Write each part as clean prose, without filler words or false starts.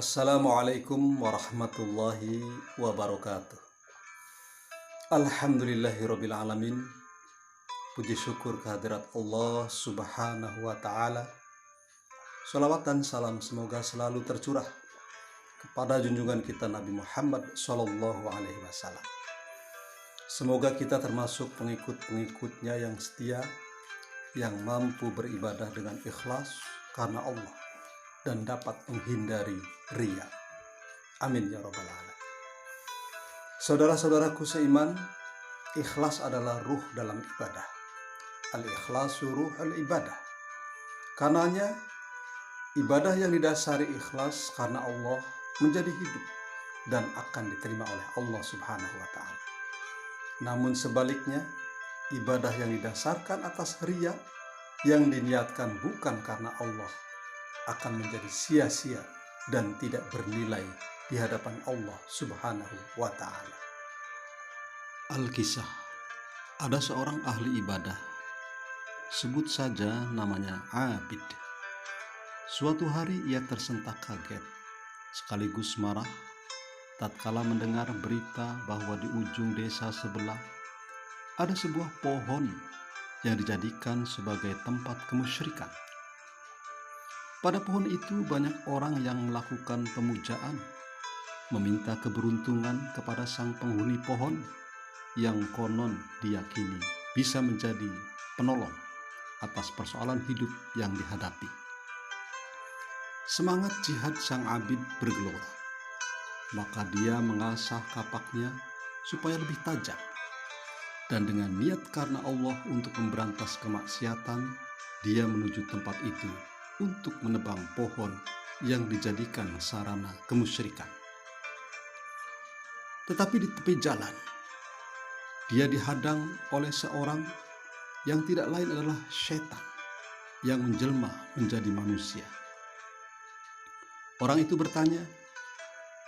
Assalamualaikum warahmatullahi wabarakatuh. Alhamdulillahirabbil alamin. Puji syukur kehadirat Allah Subhanahu wa taala. Salawat dan salam semoga selalu tercurah kepada junjungan kita Nabi Muhammad sallallahu alaihi wasallam. Semoga kita termasuk pengikut-pengikutnya yang setia, yang mampu beribadah dengan ikhlas karena Allah dan dapat menghindari riya. Amin ya rabbal alamin. Saudara-saudaraku seiman, ikhlas adalah ruh dalam ibadah. Al-ikhlasu ruhul ibadah. Karenanya ibadah yang didasari ikhlas karena Allah menjadi hidup dan akan diterima oleh Allah Subhanahu wa taala. Namun sebaliknya, ibadah yang didasarkan atas riya yang diniatkan bukan karena Allah akan menjadi sia-sia dan tidak bernilai di hadapan Allah Subhanahu wa taala. Al-Kisah. Ada seorang ahli ibadah, sebut saja namanya Abid. Suatu hari ia tersentak kaget sekaligus marah tatkala mendengar berita bahwa di ujung desa sebelah ada sebuah pohon yang dijadikan sebagai tempat kemusyrikan. Pada pohon itu banyak orang yang melakukan pemujaan, meminta keberuntungan kepada sang penghuni pohon yang konon diyakini bisa menjadi penolong atas persoalan hidup yang dihadapi. Semangat jihad sang Abid bergelora, maka dia mengasah kapaknya supaya lebih tajam, dan dengan niat karena Allah untuk memberantas kemaksiatan, dia menuju tempat itu untuk menebang pohon yang dijadikan sarana kemusyrikan. Tetapi di tepi jalan, dia dihadang oleh seorang yang tidak lain adalah setan yang menjelma menjadi manusia. Orang itu bertanya,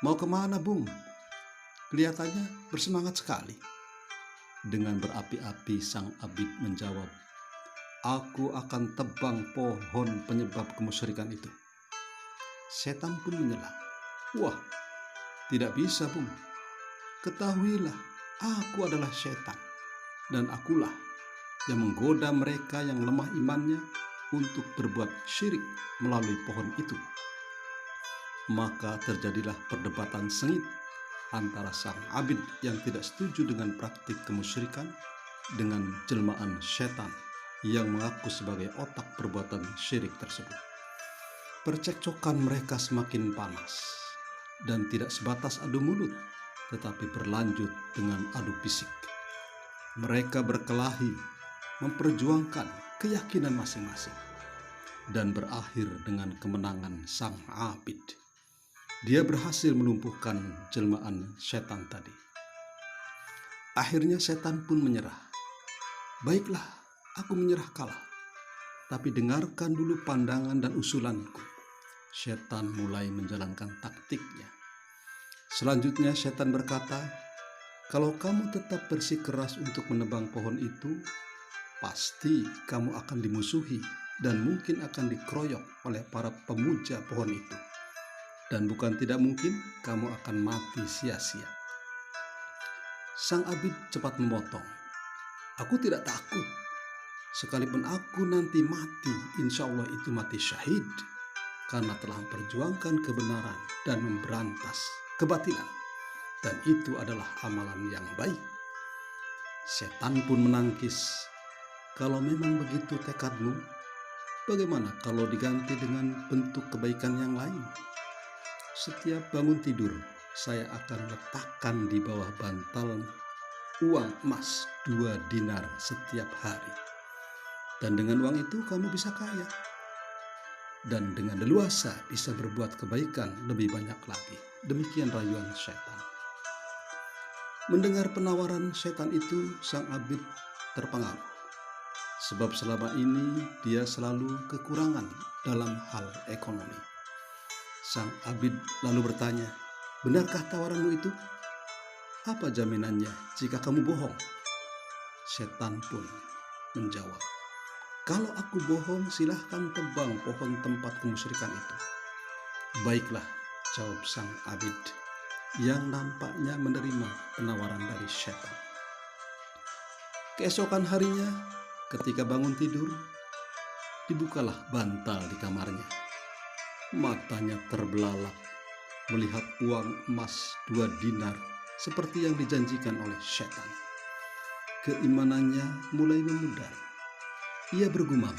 "Mau kemana, Bung? Kelihatannya bersemangat sekali." Dengan berapi-api sang Abid menjawab, "Aku akan tebang pohon penyebab kemusyrikan itu." Setan pun menyela, "Wah, tidak bisa, Bung. Ketahuilah, aku adalah setan, dan akulah yang menggoda mereka yang lemah imannya untuk berbuat syirik melalui pohon itu." Maka terjadilah perdebatan sengit antara sang Abid yang tidak setuju dengan praktik kemusyrikan dengan jelmaan setan yang mengaku sebagai otak perbuatan syirik tersebut. Percekcokan mereka semakin panas dan tidak sebatas adu mulut, tetapi berlanjut dengan adu fisik. Mereka berkelahi memperjuangkan keyakinan masing-masing dan berakhir dengan kemenangan sang Abid. Dia berhasil melumpuhkan jelmaan setan tadi. Akhirnya setan pun menyerah. "Baiklah, aku menyerah kalah. Tapi dengarkan dulu pandangan dan usulanku." Setan mulai menjalankan taktiknya. Selanjutnya setan berkata, "Kalau kamu tetap bersikeras untuk menebang pohon itu, pasti kamu akan dimusuhi dan mungkin akan dikeroyok oleh para pemuja pohon itu. Dan bukan tidak mungkin kamu akan mati sia-sia." Sang Abid cepat memotong, "Aku tidak takut. Sekalipun aku nanti mati, insya Allah itu mati syahid, karena telah memperjuangkan kebenaran dan memberantas kebatilan. Dan itu adalah amalan yang baik." Setan pun menangkis, "Kalau memang begitu tekadmu, bagaimana kalau diganti dengan bentuk kebaikan yang lain? Setiap bangun tidur, saya akan letakkan di bawah bantal uang emas 2 dinar setiap hari. Dan dengan uang itu kamu bisa kaya. Dan dengan leluasa bisa berbuat kebaikan lebih banyak lagi." Demikian rayuan setan. Mendengar penawaran setan itu, sang Abid terpengaruh. Sebab selama ini dia selalu kekurangan dalam hal ekonomi. Sang Abid lalu bertanya, "Benarkah tawaranmu itu? Apa jaminannya jika kamu bohong?" Setan pun menjawab, "Kalau aku bohong, silahkan tebang pohon tempat kemusyrikan itu." "Baiklah, jawab sang abid yang nampaknya menerima penawaran dari setan. Keesokan harinya, ketika bangun tidur, dibukalah bantal di kamarnya. Matanya terbelalak melihat uang emas 2 dinar seperti yang dijanjikan oleh setan. Keimanannya mulai memudar. Ia bergumam,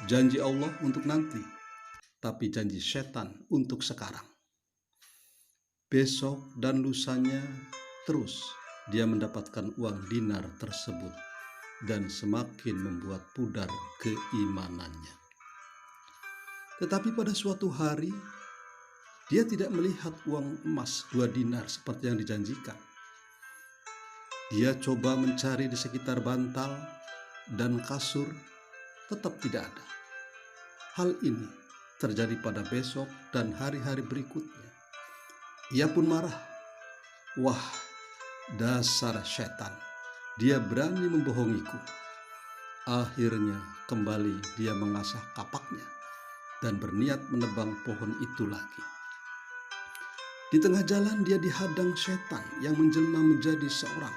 janji Allah untuk nanti, tapi janji setan untuk sekarang. Besok dan lusanya terus dia mendapatkan uang dinar tersebut dan semakin membuat pudar keimanannya. Tetapi pada suatu hari, dia tidak melihat uang emas 2 dinar seperti yang dijanjikan. Dia coba mencari di sekitar bantal dan kasur, tetap tidak ada. Hal ini terjadi pada besok dan hari-hari berikutnya. Ia pun marah. Wah, dasar setan, dia berani membohongiku. Akhirnya kembali dia mengasah kapaknya dan berniat menebang pohon itu lagi. Di tengah jalan dia dihadang setan yang menjelma menjadi seorang.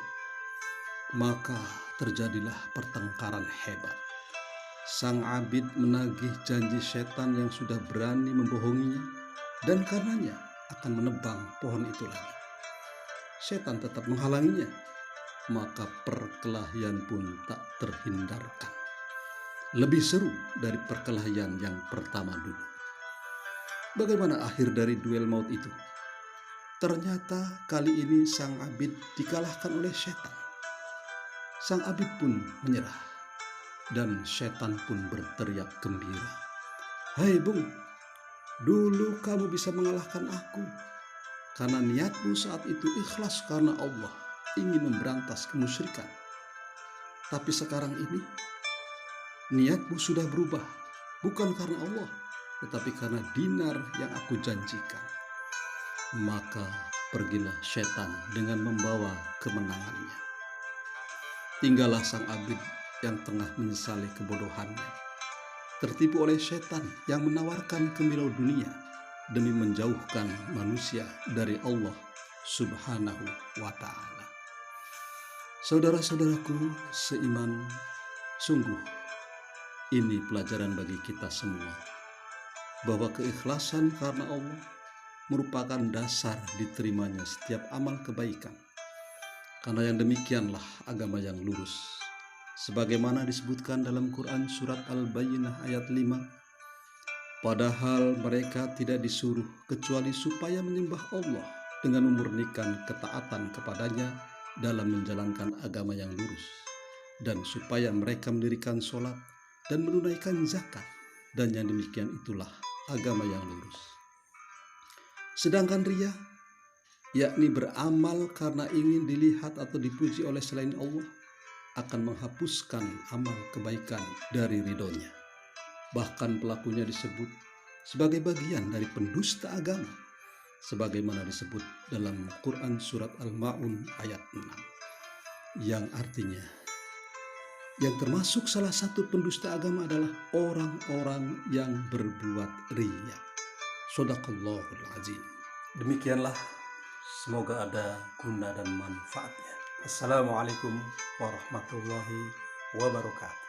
Maka terjadilah pertengkaran hebat. Sang abid menagih janji setan yang sudah berani membohonginya dan karenanya akan menebang pohon itu lagi. Setan tetap menghalanginya, maka perkelahian pun tak terhindarkan. Lebih seru dari perkelahian yang pertama dulu. Bagaimana akhir dari duel maut itu? Ternyata kali ini sang abid dikalahkan oleh setan. Sang abid pun menyerah dan setan pun berteriak gembira. Hai bung, dulu kamu bisa mengalahkan aku karena niatmu saat itu ikhlas karena Allah ingin memberantas kemusyrikan. Tapi sekarang ini niatmu sudah berubah, bukan karena Allah, tetapi karena dinar yang aku janjikan. Maka pergilah setan dengan membawa kemenangannya. Tinggallah sang abid yang tengah menyesali kebodohannya, tertipu oleh setan yang menawarkan kemilau dunia demi menjauhkan manusia dari Allah Subhanahu wa Ta'ala. Saudara-saudaraku seiman, sungguh ini pelajaran bagi kita semua, bahwa keikhlasan karena Allah merupakan dasar diterimanya setiap amal kebaikan. Karena yang demikianlah agama yang lurus. Sebagaimana disebutkan dalam Quran surat Al-Bayyinah ayat 5. Padahal mereka tidak disuruh kecuali supaya menyembah Allah dengan memurnikan ketaatan kepadanya dalam menjalankan agama yang lurus. Dan supaya mereka mendirikan sholat dan menunaikan zakat. Dan yang demikian itulah agama yang lurus. Sedangkan riya, yakni beramal karena ingin dilihat atau dipuji oleh selain Allah, akan menghapuskan amal kebaikan dari ridhonya. Bahkan pelakunya disebut sebagai bagian dari pendusta agama, sebagaimana disebut dalam Quran surat Al-Ma'un ayat 6. Yang artinya, yang termasuk salah satu pendusta agama adalah orang-orang yang berbuat riya. Shadaqallahul azim. Demikianlah, semoga ada guna dan manfaatnya. Assalamualaikum warahmatullahi wabarakatuh.